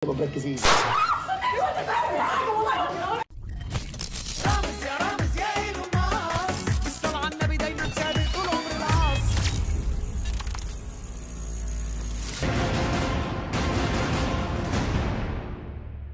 مركزين. رامز يا رامز يا إيلون ماسك، الصلاة على النبي دايما سابق طول عمر العصر.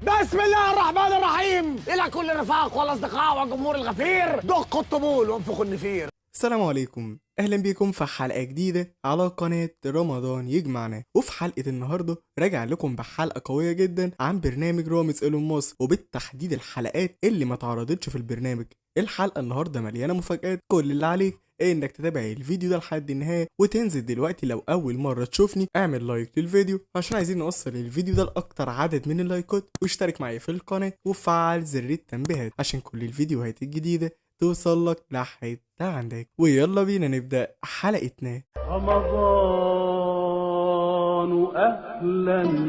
بسم الله الرحمن الرحيم. إلى كل الرفاق والأصدقاء والجمهور الغفير، دقوا الطبول وانفخوا النفير. السلام عليكم، اهلا بيكم في حلقة جديدة على قناة رمضان يجمعنا. وفي حلقة النهاردة راجع لكم بحلقة قوية جدا عن برنامج رامز إيلون ماسك، وبالتحديد الحلقات اللي ما اتعرضتش في البرنامج. الحلقة النهاردة مليانة مفاجآت، كل اللي عليك انك تتابع الفيديو ده لحد النهاية وتنزل دلوقتي. لو اول مرة تشوفني اعمل لايك للفيديو عشان عايزين نوصل الفيديو ده لاكتر عدد من اللايكات، واشترك معايا في القناة وفعل زر التنبيهات عشان كل الفيديوهات الجديدة توصل لك لحد عندك. ويلا بينا نبدأ حلقتنا. رمضان أهلا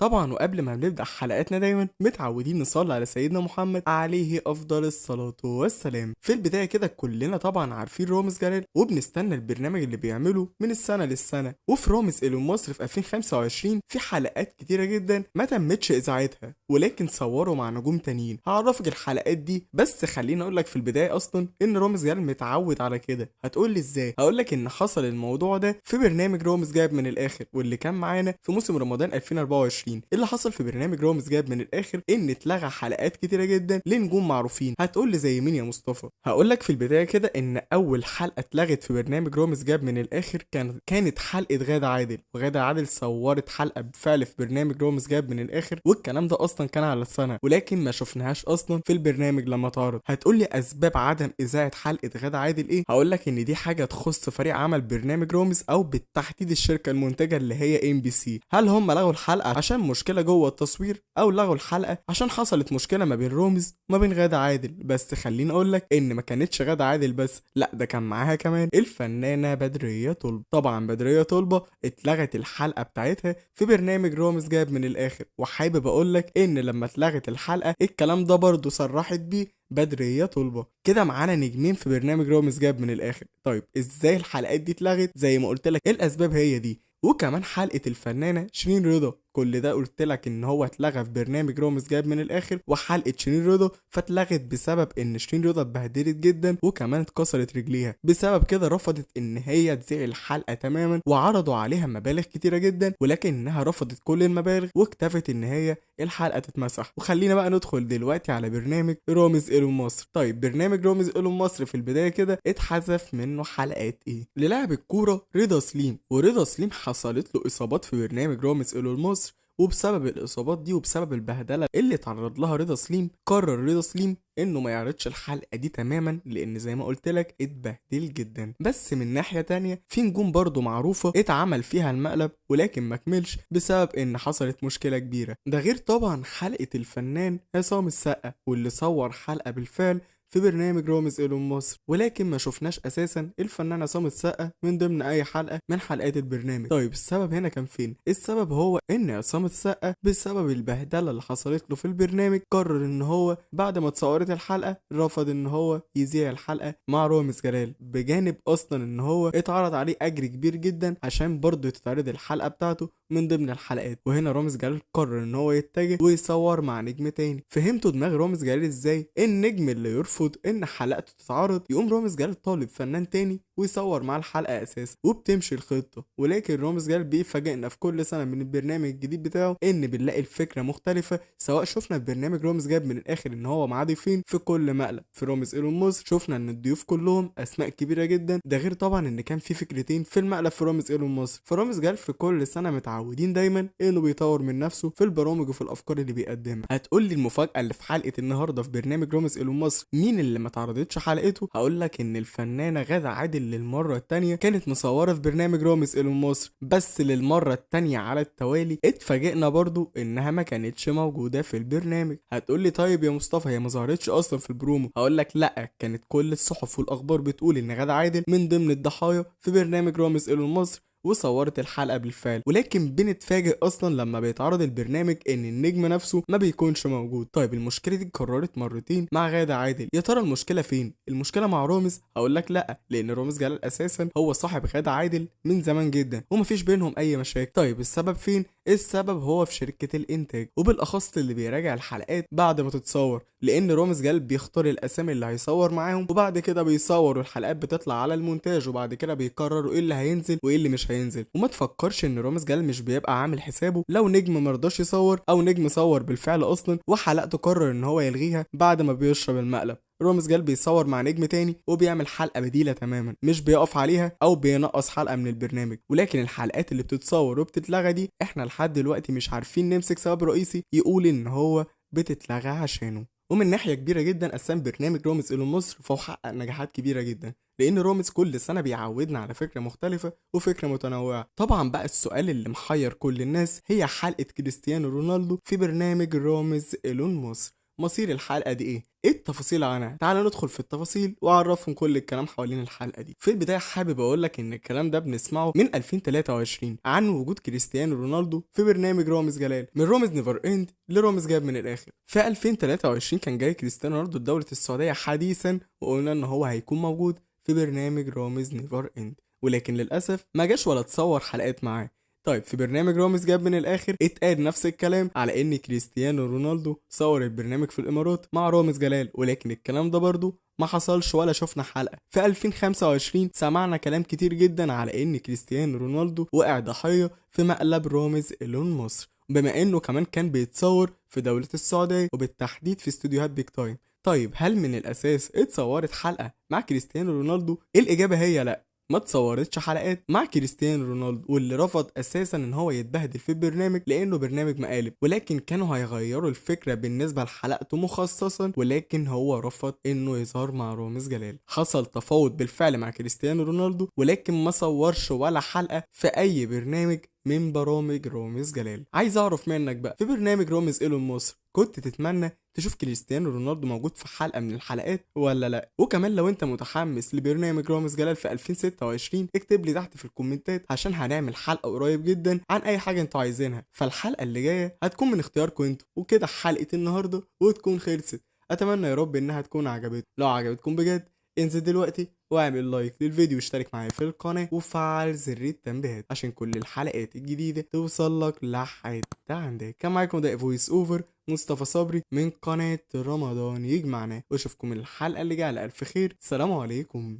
طبعا وقبل ما نبدأ حلقاتنا دايما متعودين نصلي على سيدنا محمد عليه أفضل الصلاة والسلام. في البداية كده كلنا طبعا عارفين رامز جلال وبنستنى البرنامج اللي بيعمله من السنة للسنة. وفي رامز إيلون مصر في 2025 في حلقات كتيرة جدا ما تمتش إذاعتها ولكن صوروا مع نجوم تانيين. هعرفك الحلقات دي، بس خليني أقول لك في البداية أصلا إن رامز جلال متعود على كده. هتقول لي إزاي؟ هقول لك إن حصل الموضوع ده في برنامج رامز جاب من الآخر واللي كان معانا في موسم رمضان 2024. اللي حصل في برنامج رامز جاب من الاخر ان اتلغى حلقات كتيره جدا لنجوم معروفين. هتقول لي زي مين يا مصطفى؟ هقول لك في البدايه كده ان اول حلقه اتلغت في برنامج رامز جاب من الاخر كانت حلقه غادة عادل. وغادة عادل صورت حلقه بالفعل في برنامج رامز جاب من الاخر، والكلام ده اصلا كان على السنه ولكن ما شفناهاش اصلا في البرنامج لما اتعرض. هتقول لي اسباب عدم اذاعه حلقه غادة عادل ايه؟ هقول لك ان دي حاجه تخص فريق عمل برنامج رامز او بالتحديد الشركه المنتجه اللي هي MBC. هل هم لغوا الحلقه عشان مشكله جوه التصوير او لغوا الحلقه عشان حصلت مشكله ما بين رامز وما بين غادة عادل؟ بس خليني اقول لك ان ما كانتش غادة عادل بس، لا ده كان معاها كمان الفنانه بدريه طلبه. طبعا بدريه طلبه اتلغت الحلقه بتاعتها في برنامج رامز جاب من الاخر، وحابب اقول لك ان لما اتلغت الحلقه الكلام ده برضو صرحت بيه بدريه طلبه. كده معانا نجمين في برنامج رامز جاب من الاخر. طيب ازاي الحلقات دي اتلغت؟ زي ما قلت لك الاسباب هي دي، وكمان حلقه الفنانه شيرين رضا. كل ده قلت لك ان هو اتلغى في برنامج رامز جاب من الاخر. وحلقه شيرين رضا فاتلغت بسبب ان شيرين رضا اتبهدلت جدا وكمان اتكسرت رجليها. بسبب كده رفضت ان هي تذيع الحلقه تماما، وعرضوا عليها مبالغ كتيره جدا ولكنها رفضت كل المبالغ واكتفت ان هي الحلقه تتمسح. وخلينا بقى ندخل دلوقتي على برنامج رامز إيلون مصر. طيب برنامج رامز إيلون مصر في البدايه كده اتحذف منه حلقات ايه؟ للاعب الكوره رضا سليم. ورضا سليم حصلت له اصابات في برنامج رامز إيلون مصر، وبسبب الاصابات دي وبسبب البهدله اللي اتعرض لها رضا سليم قرر رضا سليم انه ما يعرضش الحلقه دي تماما، لان زي ما قلت لك اتبهدل جدا. بس من ناحيه تانية في نجوم برضو معروفه اتعمل فيها المقلب ولكن ما كملش بسبب ان حصلت مشكله كبيره. ده غير طبعا حلقه الفنان عصام السقا واللي صور حلقه بالفعل في برنامج رامز إيلون مصر، ولكن ما شفناش اساسا الفنان عصام السقا من ضمن اي حلقه من حلقات البرنامج. طيب السبب هنا كان فين؟ السبب هو ان عصام السقا بسبب البهدله اللي حصلت له في البرنامج قرر ان هو بعد ما اتصورت الحلقه رفض ان هو يذيع الحلقه مع رامز جلال، بجانب اصلا ان هو اتعرض عليه اجر كبير جدا عشان برضه تتعرض الحلقه بتاعته من ضمن الحلقات. وهنا رامز جلال قرر ان هو يتجه ويصور مع نجم تاني. فهمتوا دماغ رامز جلال ازاي؟ النجم اللي يرفض ان حلقته تتعرض يقوم رامز جلال طالب فنان تاني ويصور مع الحلقه اساسا، وبتمشي الخطه. ولكن رامز جلال بيفاجئنا في كل سنه من البرنامج الجديد بتاعه ان بنلاقي الفكره مختلفه. سواء شفنا في برنامج رامز جاب من الاخر ان هو معاه ضيفين في كل مقلب، في رامز إيلون مصر شفنا ان الضيوف كلهم اسماء كبيره جدا. ده غير طبعا ان كان في فكرتين في المقلب في رامز إيلون مصر. فرامز جلال في كل سنه متعودين دايما انه بيطور من نفسه في البرامج وفي الافكار اللي بيقدمها. هتقول لي المفاجاه اللي في حلقه النهارده في برنامج رامز إيلون مصر مين اللي ما اتعرضتش حلقته؟ هقول لك ان الفنانه غادة عادل للمره الثانيه كانت مصوره في برنامج رامز إيلون مصر، بس للمره الثانيه على التوالي اتفاجئنا برضو انها ما كانتش موجوده في البرنامج. هتقول لي طيب يا مصطفى هي ما ظهرتش اصلا في البرومو؟ هقول لك لا، كانت كل الصحف والاخبار بتقول ان غادة عادل من ضمن الضحايا في برنامج رامز إيلون مصر، وصورت الحلقة بالفعل، ولكن بنتفاجئ اصلا لما بيتعرض البرنامج ان النجم نفسه ما بيكونش موجود. طيب المشكلة دي اتكررت مرتين مع غادة عادل، يا ترى المشكلة فين؟ المشكلة مع رامز؟ هقول لك لا، لان رامز جلال اساسا هو صاحب غادة عادل من زمان جدا ومفيش بينهم اي مشاكل. طيب السبب فين؟ السبب هو في شركة الانتاج، وبالاخص اللي بيراجع الحلقات بعد ما تتصور، لان رامز جلال بيختار الاسامي اللي هيصور معاهم وبعد كده بيصور والحلقات بتطلع على المونتاج وبعد كده بيقرروا ايه اللي هينزل وايه اللي مش هينزل. وما تفكرش ان رامز جلال مش بيبقى عامل حسابه لو نجم مرضاش يصور او نجم صور بالفعل اصلا وحلقته قرر ان هو يلغيها بعد ما بيشرب المقلب. رامز جلال بيصور مع نجم تاني وبيعمل حلقة بديلة تماما، مش بيقف عليها او بينقص حلقة من البرنامج. ولكن الحلقات اللي بتتصور وبتتلغى دي احنا لحد دلوقتي مش عارفين نمسك سبب رئيسي يقول ان هو بتتلغى عشانه. ومن ناحية كبيرة جدا قسم برنامج رامز إلى مصر فهو حقق نجاحات كبيرة جدا، لأن رامز كل سنة بيعودنا على فكرة مختلفة وفكرة متنوعة. طبعا بقى السؤال اللي محير كل الناس هي حلقة كريستيانو رونالدو في برنامج رامز إلى مصر. مصير الحلقة دي ايه التفاصيل عنها؟ تعال ندخل في التفاصيل واعرفهم كل الكلام حوالين الحلقة دي. في البداية حابب اقولك ان الكلام ده بنسمعه من 2023 عن وجود كريستيانو رونالدو في برنامج رامز جلال، من رامز نيفر اند لرامز جاب من الاخر. في 2023 كان جاي كريستيانو رونالدو لدولة السعودية حديثا وقلنا ان هو هيكون موجود في برنامج رامز نيفر اند، ولكن للاسف ما جاش ولا تصور حلقات معاه. طيب في برنامج رامز جاب من الاخر اتقال نفس الكلام على ان كريستيانو رونالدو صور البرنامج في الامارات مع رامز جلال، ولكن الكلام ده برضو ما حصلش ولا شفنا حلقة. في 2025 سمعنا كلام كتير جدا على ان كريستيانو رونالدو وقع ضحية في مقلب رامز إلون مصر، بما انه كمان كان بيتصور في دولة السعودية وبالتحديد في استوديوهات بيج تايم. طيب هل من الاساس اتصورت حلقة مع كريستيانو رونالدو؟ الاجابة هي لا، ما اتصورتش حلقات مع كريستيانو رونالدو، واللي رفض اساسا ان هو يتبهدل في البرنامج لانه برنامج مقالب، ولكن كانوا هيغيروا الفكره بالنسبه لحلقته مخصصا، ولكن هو رفض انه يظهر مع رامز جلال. حصل تفاوض بالفعل مع كريستيانو رونالدو ولكن ما صورش ولا حلقه في اي برنامج من برامج رامز جلال. عايز اعرف منك بقى، في برنامج رامز إلون مصر كنت تتمنى تشوف كريستيانو رونالدو موجود في حلقة من الحلقات ولا لا؟ وكمان لو انت متحمس لبرنامج رامز جلال في 2026 اكتب لي تحت في الكومنتات عشان هنعمل حلقة قريب جدا عن اي حاجة انتوا عايزينها. فالحلقة اللي جاية هتكون من اختياركم انتوا. وكده حلقة النهاردة وتكون خلصت، اتمنى يا رب انها تكون عجبتكم. لو عجبتكم بجد انزل دلوقتي واعمل لايك للفيديو واشترك معايا في القناة وفعل زر التنبيهات عشان كل الحلقات الجديدة توصلك لحد عندك. كان معاكم ده فويس اوفر مصطفى صبري من قناة رمضان يجمعنا، واشوفكم الحلقة اللي جاية على الف خير. سلام عليكم.